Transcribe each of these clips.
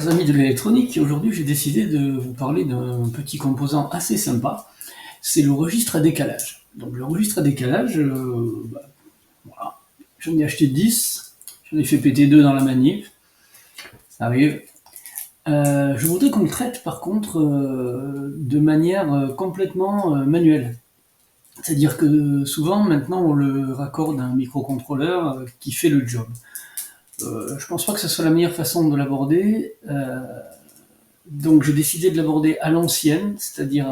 chers amis de l'électronique, aujourd'hui j'ai décidé de vous parler d'un petit composant assez sympa, c'est le registre à décalage. Donc le registre à décalage, voilà, j'en ai acheté 10, j'en ai fait péter 2 dans la manip, ça arrive. Je voudrais qu'on le traite par contre de manière complètement manuelle. C'est-à-dire que souvent maintenant on le raccorde à un microcontrôleur qui fait le job. Je pense pas que ce soit la meilleure façon de l'aborder. Donc j'ai décidé de l'aborder à l'ancienne, c'est-à-dire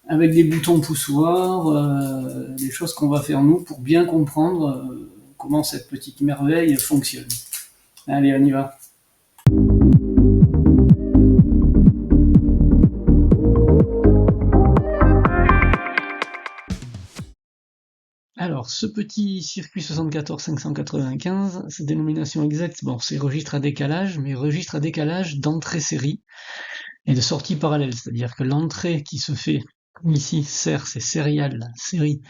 avec des boutons poussoirs, des choses qu'on va faire nous pour bien comprendre comment cette petite merveille fonctionne. Allez, on y va. Alors, ce petit circuit 74 595, sa dénomination exacte, bon, c'est registre à décalage, mais registre à décalage d'entrée série et de sortie parallèle, c'est-à-dire que l'entrée qui se fait ici, c'est serial, série.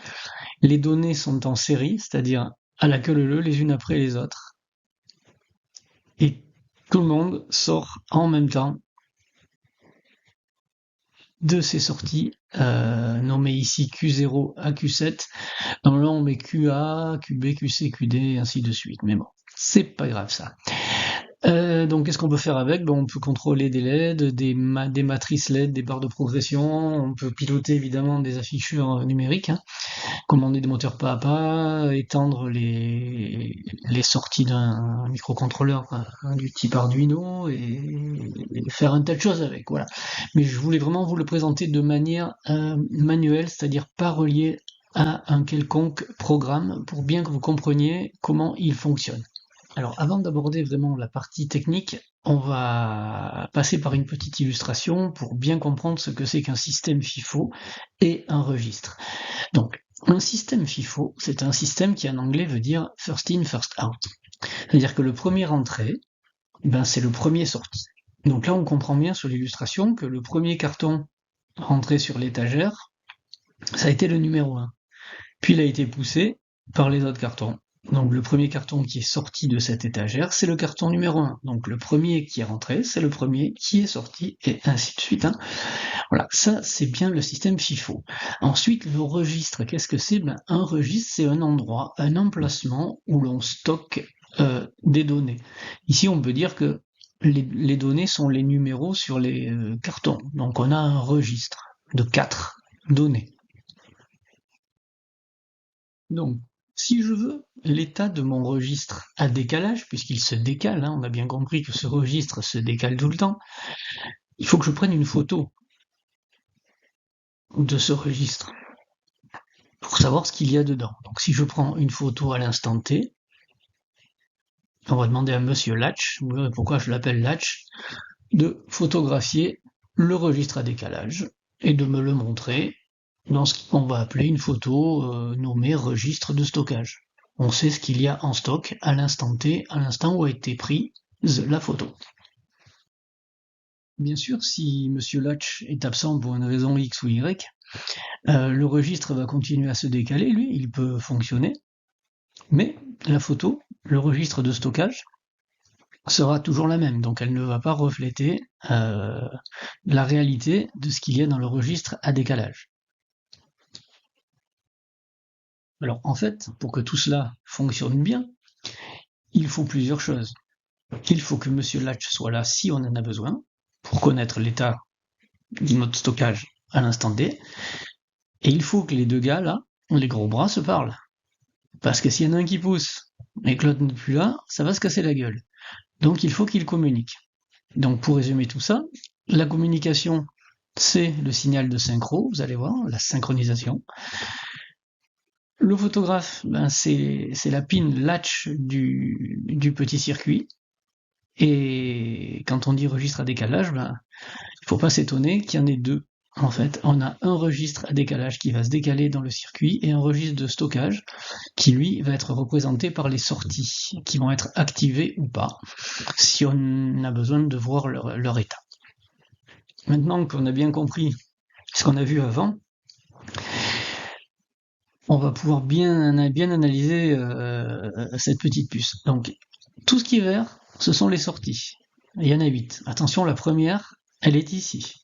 Les données sont en série, c'est-à-dire à la queue leu, les unes après les autres. Et tout le monde sort en même temps de ces sorties, nommées ici Q0 à Q7. Normalement, on met QA, QB, QC, QD, ainsi de suite. Mais bon, c'est pas grave ça. Donc, qu'est-ce qu'on peut faire avec? On peut contrôler des LED, des matrices LED, des barres de progression. On peut piloter évidemment des afficheurs numériques, commander des moteurs pas à pas, étendre les sorties d'un microcontrôleur du type Arduino et faire un tas de choses avec. Voilà. Mais je voulais vraiment vous le présenter de manière manuelle, c'est-à-dire pas relié à un quelconque programme pour bien que vous compreniez comment il fonctionne. Alors, avant d'aborder vraiment la partie technique, on va passer par une petite illustration pour bien comprendre ce que c'est qu'un système FIFO et un registre. Donc, un système FIFO, c'est un système qui en anglais veut dire first in, first out. C'est-à-dire que le premier entré, c'est le premier sorti. Donc là, on comprend bien sur l'illustration que le premier carton rentré sur l'étagère, ça a été le numéro 1. Puis il a été poussé par les autres cartons. Donc le premier carton qui est sorti de cette étagère, c'est le carton numéro 1. Donc le premier qui est rentré, c'est le premier qui est sorti, et ainsi de suite. Voilà, ça c'est bien le système FIFO. Ensuite, le registre, qu'est-ce que c'est? Un registre, c'est un endroit, un emplacement où l'on stocke des données. Ici, on peut dire que les données sont les numéros sur les cartons. Donc on a un registre de 4 données. Donc, si je veux l'état de mon registre à décalage, puisqu'il se décale, on a bien compris que ce registre se décale tout le temps, il faut que je prenne une photo de ce registre pour savoir ce qu'il y a dedans. Donc si je prends une photo à l'instant T, on va demander à Monsieur Latch, vous verrez pourquoi je l'appelle Latch, de photographier le registre à décalage et de me le montrer dans ce qu'on va appeler une photo nommée registre de stockage. On sait ce qu'il y a en stock à l'instant T, à l'instant où a été prise la photo. Bien sûr, si Monsieur Latch est absent pour une raison X ou Y, le registre va continuer à se décaler, lui, il peut fonctionner, mais la photo, le registre de stockage, sera toujours la même, donc elle ne va pas refléter la réalité de ce qu'il y a dans le registre à décalage. Alors en fait, pour que tout cela fonctionne bien, il faut plusieurs choses. Il faut que Monsieur Latch soit là si on en a besoin, pour connaître l'état de notre stockage à l'instant T, et il faut que les deux gars là, les gros bras, se parlent. Parce que s'il y en a un qui pousse et que l'autre n'est plus là, ça va se casser la gueule. Donc il faut qu'ils communiquent. Donc pour résumer tout ça, la communication, c'est le signal de synchro, vous allez voir, la synchronisation. Le photographe, c'est la pin latch du petit circuit. Et quand on dit registre à décalage, il faut pas s'étonner qu'il y en ait deux. En fait, on a un registre à décalage qui va se décaler dans le circuit et un registre de stockage qui, lui, va être représenté par les sorties, qui vont être activées ou pas, si on a besoin de voir leur état. Maintenant qu'on a bien compris ce qu'on a vu avant, on va pouvoir bien analyser cette petite puce. Donc, tout ce qui est vert, ce sont les sorties. il y en a 8. Attention, la première, elle est ici.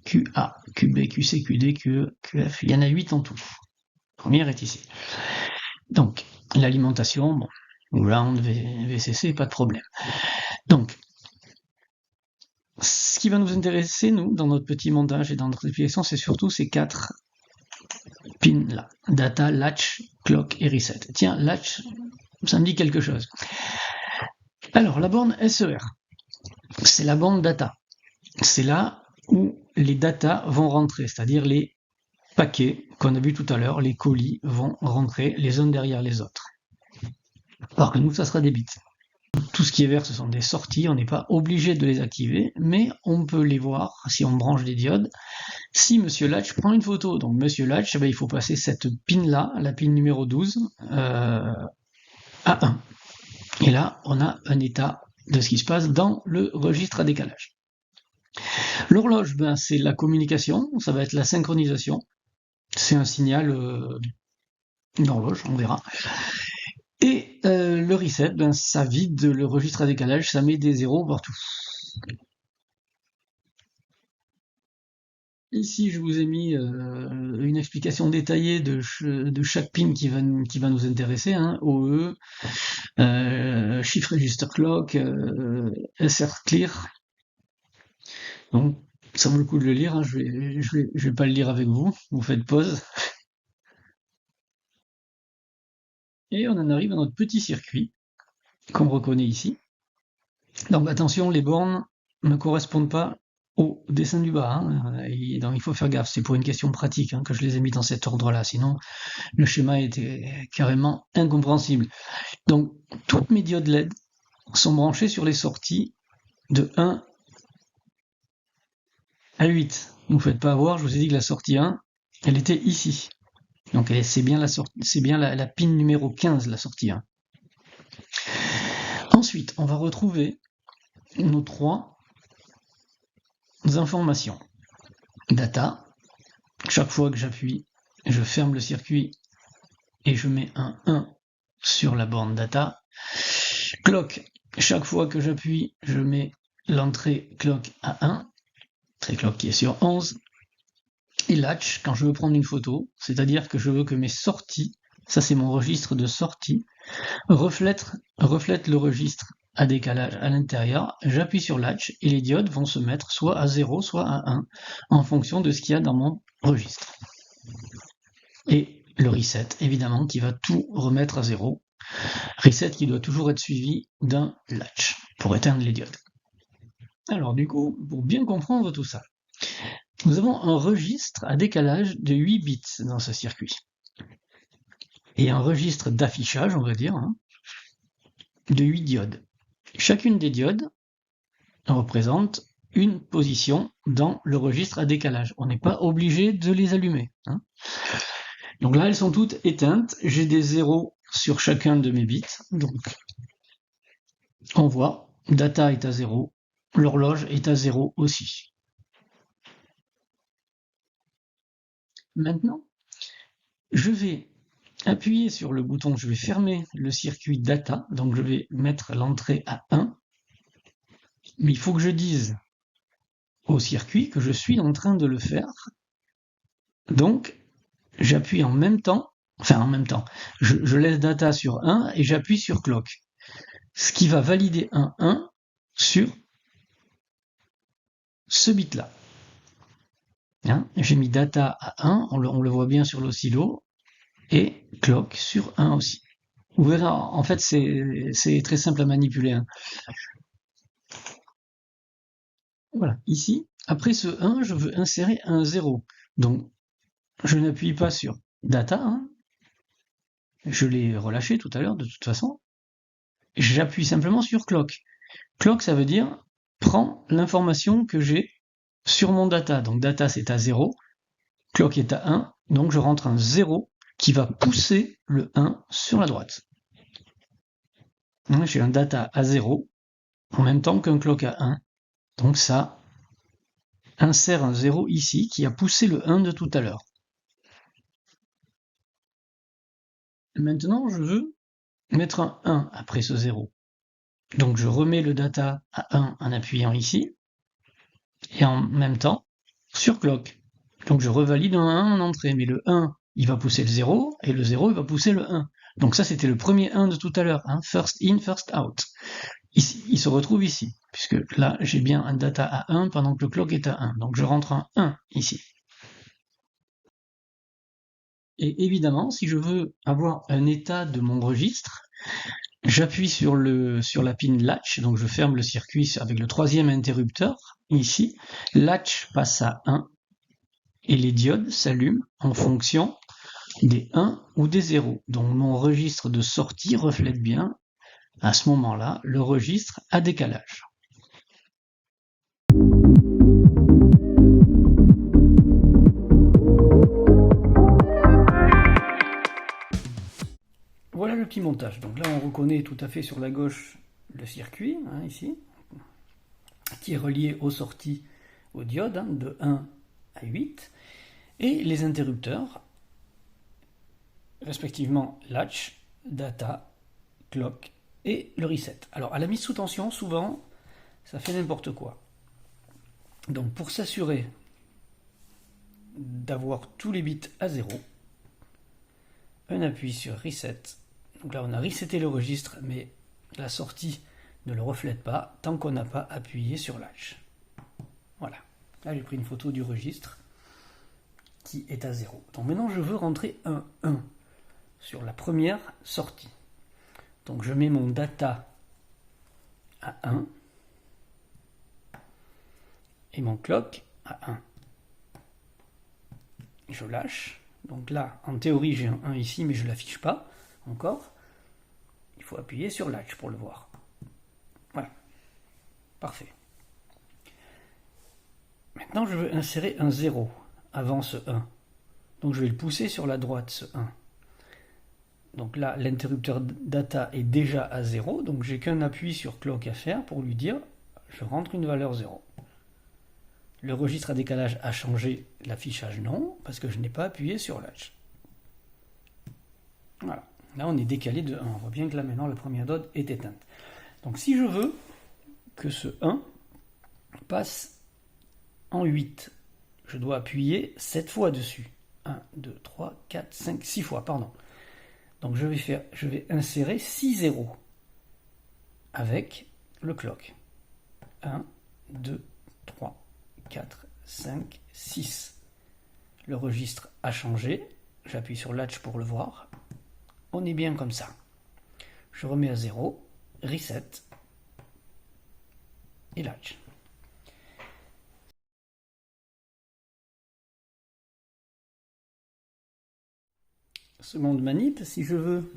QA, QB, QC, QD, QE, QF, il y en a 8 en tout. La première est ici. Donc, l'alimentation, bon, round, VCC, pas de problème. Donc, ce qui va nous intéresser, nous, dans notre petit montage et dans notre explication, c'est surtout ces 4 pins là. Data, latch, clock et reset. Tiens, latch, ça me dit quelque chose. Alors, la borne SER, c'est la borne data. C'est là où les data vont rentrer, c'est-à-dire les paquets qu'on a vu tout à l'heure, les colis vont rentrer les uns derrière les autres. Alors que nous, ça sera des bits. Tout ce qui est vert, ce sont des sorties, on n'est pas obligé de les activer, mais on peut les voir si on branche des diodes. Si Monsieur Latch prend une photo, donc Monsieur Latch, il faut passer cette pin-là, la pin numéro 12, à 1. Et là, on a un état de ce qui se passe dans le registre à décalage. L'horloge, c'est la communication, ça va être la synchronisation. C'est un signal d'horloge, on verra. Et le reset, ça vide le registre à décalage, ça met des zéros partout. Ici, je vous ai mis une explication détaillée de chaque pin qui va nous intéresser, hein, OE, Shift Register Clock, SR Clear. Donc, ça vaut le coup de le lire, hein, je vais pas le lire avec vous, vous faites pause. Et on en arrive à notre petit circuit, qu'on reconnaît ici. Donc attention, les bornes ne correspondent pas au dessin du bas, hein, donc il faut faire gaffe, c'est pour une question pratique hein, que je les ai mis dans cet ordre-là, sinon le schéma était carrément incompréhensible. Donc toutes mes diodes LED sont branchées sur les sorties de 1 à 8. Ne vous faites pas avoir, je vous ai dit que la sortie 1, elle était ici. Donc c'est bien la pin numéro 15, la sortie 1. Ensuite, on va retrouver nos 3 informations. Data, chaque fois que j'appuie, je ferme le circuit et je mets un 1 sur la borne data. Clock, chaque fois que j'appuie, je mets l'entrée clock à 1, entrée clock qui est sur 11. Et latch, quand je veux prendre une photo, c'est-à-dire que je veux que mes sorties, ça c'est mon registre de sortie, reflète le registre à décalage à l'intérieur, j'appuie sur latch et les diodes vont se mettre soit à 0, soit à 1, en fonction de ce qu'il y a dans mon registre. Et le reset, évidemment, qui va tout remettre à 0. Reset qui doit toujours être suivi d'un latch pour éteindre les diodes. Alors du coup, pour bien comprendre tout ça, nous avons un registre à décalage de 8 bits dans ce circuit. Et un registre d'affichage, on va dire, hein, de 8 diodes. Chacune des diodes représente une position dans le registre à décalage. On n'est pas obligé de les allumer. Hein. Donc là, elles sont toutes éteintes. J'ai des zéros sur chacun de mes bits. Donc, on voit, data est à 0, l'horloge est à 0 aussi. Maintenant, je vais appuyer sur le bouton, je vais fermer le circuit data, donc je vais mettre l'entrée à 1, mais il faut que je dise au circuit que je suis en train de le faire, donc j'appuie en même temps, je laisse data sur 1 et j'appuie sur clock, ce qui va valider un 1 sur ce bit-là. Hein, j'ai mis data à 1, on le voit bien sur l'oscillo, et clock sur 1 aussi. Vous verrez, en fait, c'est très simple à manipuler. Hein. Voilà, ici, après ce 1, je veux insérer un 0. Donc, je n'appuie pas sur data, hein. Je l'ai relâché tout à l'heure de toute façon. J'appuie simplement sur clock. Clock, ça veut dire prends l'information que j'ai sur mon data. Donc data, c'est à 0, clock est à 1, donc je rentre un 0 qui va pousser le 1 sur la droite. J'ai un data à 0 en même temps qu'un clock à 1. Donc ça insère un 0 ici qui a poussé le 1 de tout à l'heure. Maintenant, je veux mettre un 1 après ce 0. Donc je remets le data à 1 en appuyant ici, et en même temps sur clock. Donc je revalide un 1 en entrée, mais le 1 il va pousser le 0, et le 0 il va pousser le 1. Donc ça c'était le premier 1 de tout à l'heure, hein, first in, first out. Ici, il se retrouve ici, puisque là j'ai bien un data à 1 pendant que le clock est à 1. Donc je rentre un 1 ici. Et évidemment, si je veux avoir un état de mon registre, j'appuie sur la pin latch, donc je ferme le circuit avec le troisième interrupteur, ici. Latch passe à 1, et les diodes s'allument en fonction des 1 ou des 0. Donc mon registre de sortie reflète bien, à ce moment-là, le registre à décalage. Voilà le petit montage. Donc là, on reconnaît tout à fait sur la gauche le circuit, hein, ici, qui est relié aux sorties aux diodes, hein, de 1 à 8, et les interrupteurs, respectivement latch, data, clock et le reset. Alors à la mise sous tension, souvent, ça fait n'importe quoi. Donc pour s'assurer d'avoir tous les bits à 0, on appuie sur reset. Donc là on a reseté le registre, mais la sortie ne le reflète pas tant qu'on n'a pas appuyé sur latch. Voilà. Là j'ai pris une photo du registre qui est à 0. Donc maintenant je veux rentrer un 1 sur la première sortie. Donc je mets mon data à 1 et mon clock à 1. Je lâche. Donc là, en théorie, j'ai un 1 ici, mais je ne l'affiche pas encore. Il faut appuyer sur latch pour le voir. Voilà. Parfait. Maintenant, je veux insérer un 0 avant ce 1. Donc je vais le pousser sur la droite, ce 1. Donc là, l'interrupteur data est déjà à 0, donc j'ai qu'un appui sur clock à faire pour lui dire je rentre une valeur 0. Le registre à décalage a changé, l'affichage non, parce que je n'ai pas appuyé sur latch. Voilà. Là, on est décalé de 1. On voit bien que là, maintenant, la première diode est éteinte. Donc si je veux que ce 1 passe en 8, je dois appuyer 7 fois dessus. 1, 2, 3, 4, 5, 6 fois, pardon. Donc je vais insérer 6 zéros avec le clock. 1, 2, 3, 4, 5, 6. Le registre a changé. J'appuie sur latch pour le voir. On est bien comme ça. Je remets à 0, reset et latch. Seconde manip, si je veux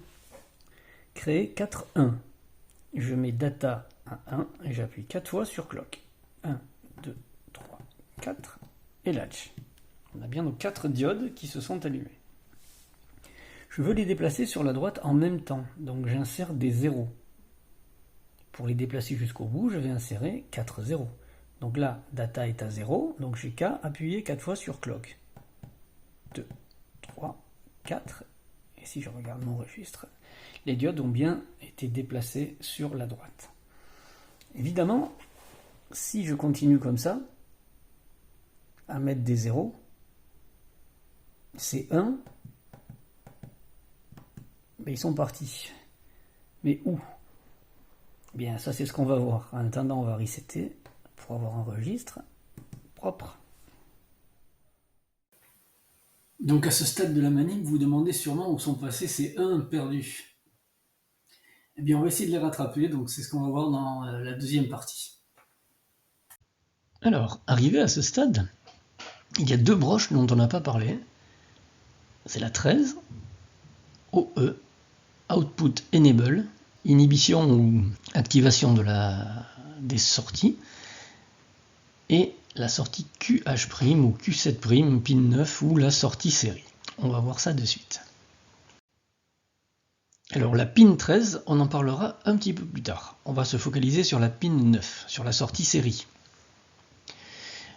créer 4 1, je mets data à 1 et j'appuie 4 fois sur clock. 1, 2, 3, 4 et latch. On a bien nos 4 diodes qui se sont allumées. Je veux les déplacer sur la droite en même temps, donc j'insère des zéros. Pour les déplacer jusqu'au bout, je vais insérer 4 zéros. Donc là, data est à 0, donc j'ai qu'à appuyer 4 fois sur clock. 2, 3, 4. Et si je regarde mon registre, les diodes ont bien été déplacées sur la droite. Évidemment, si je continue comme ça, à mettre des zéros, ces 1, mais ils sont partis. Mais où? Bien, ça c'est ce qu'on va voir. En attendant, on va resetter pour avoir un registre propre. Donc à ce stade de la manip, vous vous demandez sûrement où sont passés ces 1 perdus. Eh bien, on va essayer de les rattraper, donc c'est ce qu'on va voir dans la deuxième partie. Alors, arrivé à ce stade, il y a 2 broches dont on n'a pas parlé. C'est la 13, OE, Output Enable, inhibition ou activation des sorties, et la sortie QH' ou Q7', pin 9, ou la sortie série. On va voir ça de suite. Alors la pin 13, on en parlera un petit peu plus tard. On va se focaliser sur la pin 9, sur la sortie série.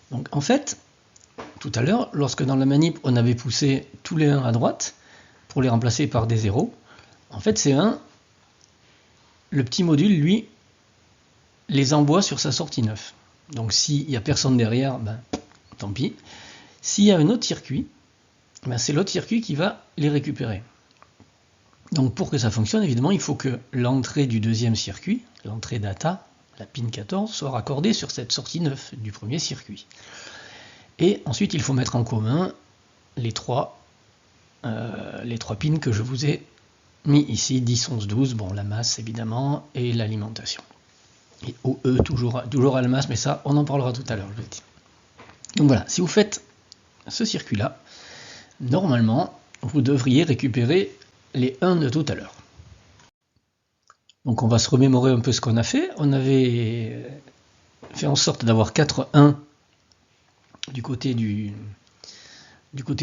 Donc en fait, tout à l'heure, lorsque dans la manip on avait poussé tous les 1 à droite, pour les remplacer par des 0, en fait c'est 1, le petit module, lui, les envoie sur sa sortie 9. Donc s'il n'y a personne derrière, ben, tant pis. S'il y a un autre circuit, ben, c'est l'autre circuit qui va les récupérer. Donc pour que ça fonctionne, évidemment, il faut que l'entrée du deuxième circuit, l'entrée data, la pin 14, soit raccordée sur cette sortie 9 du premier circuit. Et ensuite, il faut mettre en commun les trois pins que je vous ai mis ici, 10, 11, 12, bon, la masse évidemment, et l'alimentation. Et OE, toujours à la masse, mais ça, on en parlera tout à l'heure, je le dis. Donc voilà, si vous faites ce circuit-là, normalement, vous devriez récupérer les 1 de tout à l'heure. Donc on va se remémorer un peu ce qu'on a fait. On avait fait en sorte d'avoir 4 1 du côté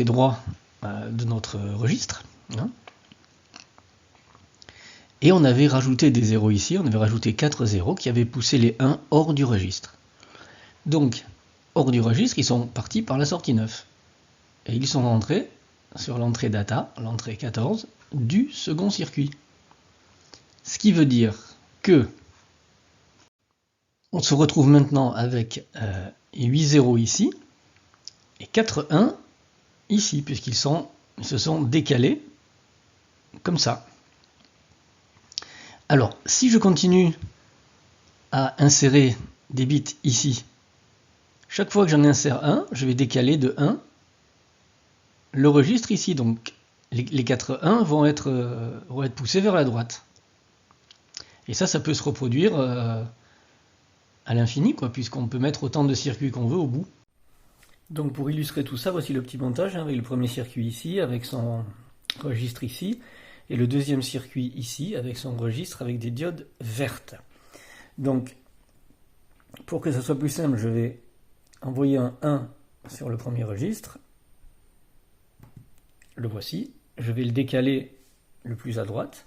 droit de notre registre. Hein. Et on avait rajouté des 0 ici, on avait rajouté 4 0 qui avaient poussé les 1 hors du registre. Donc, hors du registre, ils sont partis par la sortie 9. Et ils sont rentrés sur l'entrée data, l'entrée 14, du second circuit. Ce qui veut dire que on se retrouve maintenant avec 8 0 ici et 4 1 ici, puisqu'ils se sont décalés comme ça. Alors, si je continue à insérer des bits ici, chaque fois que j'en insère un, je vais décaler de 1 le registre ici. Donc, les 4 1 vont être poussés vers la droite. Et ça peut se reproduire à l'infini, puisqu'on peut mettre autant de circuits qu'on veut au bout. Donc, pour illustrer tout ça, voici le petit montage, avec le premier circuit ici, avec son registre ici, et le deuxième circuit ici, avec son registre avec des diodes vertes. Donc, pour que ça soit plus simple, je vais envoyer un 1 sur le premier registre. Le voici. Je vais le décaler le plus à droite,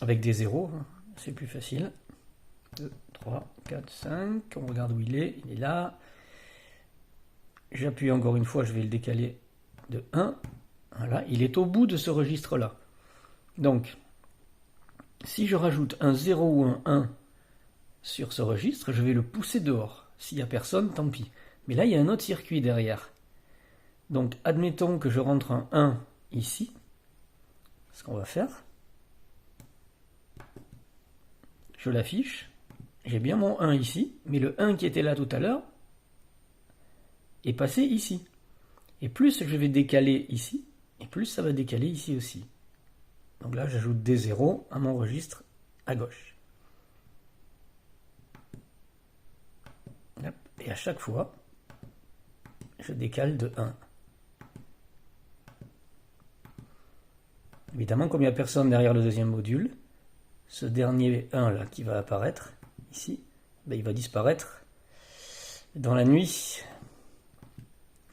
avec des zéros, c'est plus facile. 2, 3, 4, 5, on regarde où il est là. J'appuie encore une fois, je vais le décaler de 1. Voilà, il est au bout de ce registre-là. Donc, si je rajoute un 0 ou un 1 sur ce registre, je vais le pousser dehors. S'il n'y a personne, tant pis. Mais là, il y a un autre circuit derrière. Donc, admettons que je rentre un 1 ici. Ce qu'on va faire, je l'affiche. J'ai bien mon 1 ici, mais le 1 qui était là tout à l'heure est passé ici. Et plus je vais décaler ici, et plus ça va décaler ici aussi. Donc là, j'ajoute des 0 à mon registre à gauche. Et à chaque fois, je décale de 1. Évidemment, comme il n'y a personne derrière le deuxième module, ce dernier 1 là qui va apparaître ici, ben, il va disparaître dans la nuit.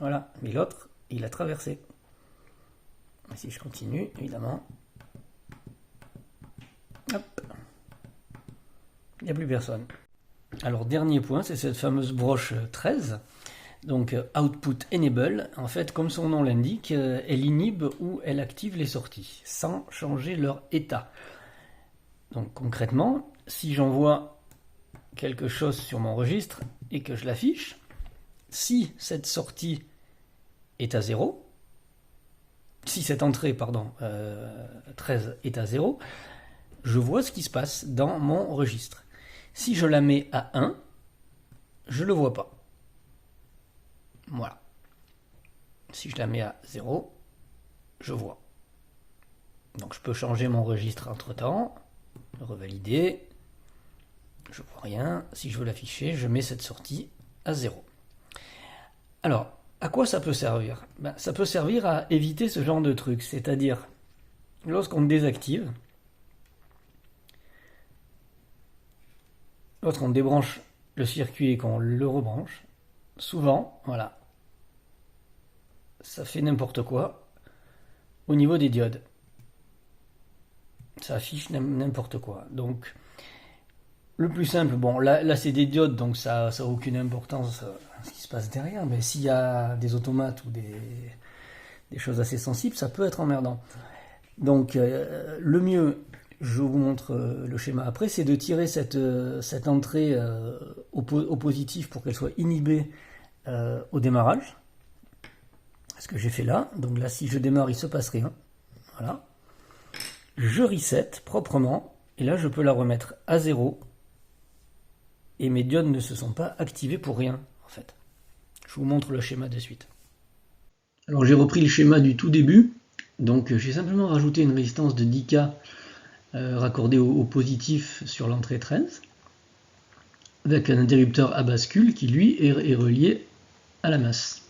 Voilà, mais l'autre, il a traversé. Et si je continue, évidemment, hop, il n'y a plus personne. Alors, dernier point, c'est cette fameuse broche 13. Donc, Output Enable, en fait, comme son nom l'indique, elle inhibe ou elle active les sorties, sans changer leur état. Donc, concrètement, si j'envoie quelque chose sur mon registre et que je l'affiche, si cette sortie est à 0, si cette entrée, 13 est à 0, je vois ce qui se passe dans mon registre. Si je la mets à 1, je ne le vois pas. Voilà. Si je la mets à 0, je vois. Donc je peux changer mon registre entre-temps, le revalider, je vois rien. Si je veux l'afficher, je mets cette sortie à 0. Alors, à quoi ça peut servir? Ça peut servir à éviter ce genre de truc, c'est-à-dire, lorsqu'on désactive, lorsqu'on débranche le circuit et qu'on le rebranche, souvent, voilà, ça fait n'importe quoi au niveau des diodes. Ça affiche n'importe quoi. Donc, le plus simple, bon, là c'est des diodes, donc ça n'a aucune importance ce qui se passe derrière, mais s'il y a des automates ou des choses assez sensibles, ça peut être emmerdant. Donc, le mieux, je vous montre le schéma après, c'est de tirer cette entrée au positif pour qu'elle soit inhibée au démarrage. Ce que j'ai fait là. Donc là, si je démarre, il ne se passe rien. Voilà. Je reset proprement. Et là, je peux la remettre à 0. Et mes diodes ne se sont pas activées pour rien, en fait. Je vous montre le schéma de suite. Alors j'ai repris le schéma du tout début. Donc j'ai simplement rajouté une résistance de 10K raccordée au positif sur l'entrée 13. Avec un interrupteur à bascule qui, lui, est relié à la masse.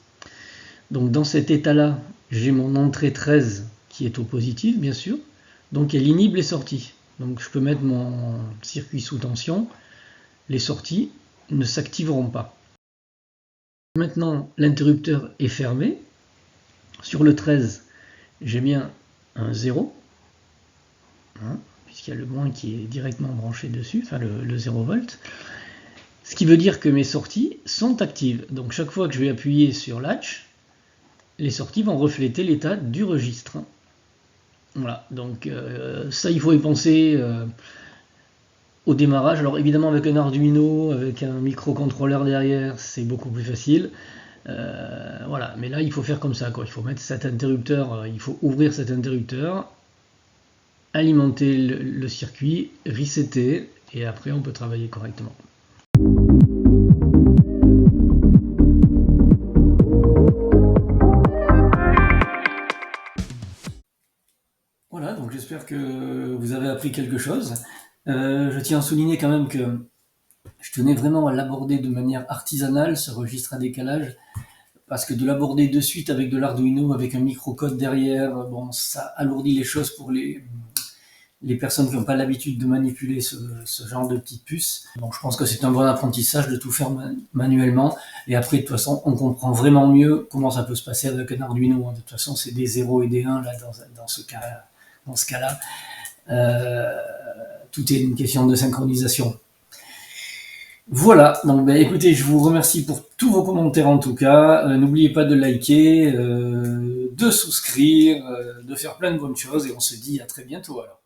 Donc dans cet état-là, j'ai mon entrée 13 qui est au positif, bien sûr. Donc elle inhibe les sorties. Donc je peux mettre mon circuit sous tension. Les sorties ne s'activeront pas. Maintenant, l'interrupteur est fermé. Sur le 13, j'ai bien un 0. Puisqu'il y a le moins qui est directement branché dessus, enfin le 0 volt. Ce qui veut dire que mes sorties sont actives. Donc chaque fois que je vais appuyer sur latch, les sorties vont refléter l'état du registre. Voilà, donc ça il faut y penser au démarrage. Alors évidemment avec un Arduino, avec un microcontrôleur derrière, c'est beaucoup plus facile. Voilà, mais là il faut faire comme ça, quoi. Il faut mettre cet interrupteur, il faut ouvrir cet interrupteur, alimenter le circuit, resetter, et après on peut travailler correctement. Voilà, donc j'espère que vous avez appris quelque chose. Je tiens à souligner quand même que je tenais vraiment à l'aborder de manière artisanale, ce registre à décalage, parce que de l'aborder de suite avec de l'Arduino, avec un microcode derrière, bon, ça alourdit les choses pour les personnes qui n'ont pas l'habitude de manipuler ce genre de petites puces. Bon, je pense que c'est un bon apprentissage de tout faire manuellement, et après de toute façon on comprend vraiment mieux comment ça peut se passer avec un Arduino. De toute façon c'est des 0 et des 1 là, dans ce cas-là. Tout est une question de synchronisation. Voilà, donc écoutez, je vous remercie pour tous vos commentaires en tout cas. N'oubliez pas de liker, de souscrire, de faire plein de bonnes choses, et on se dit à très bientôt alors.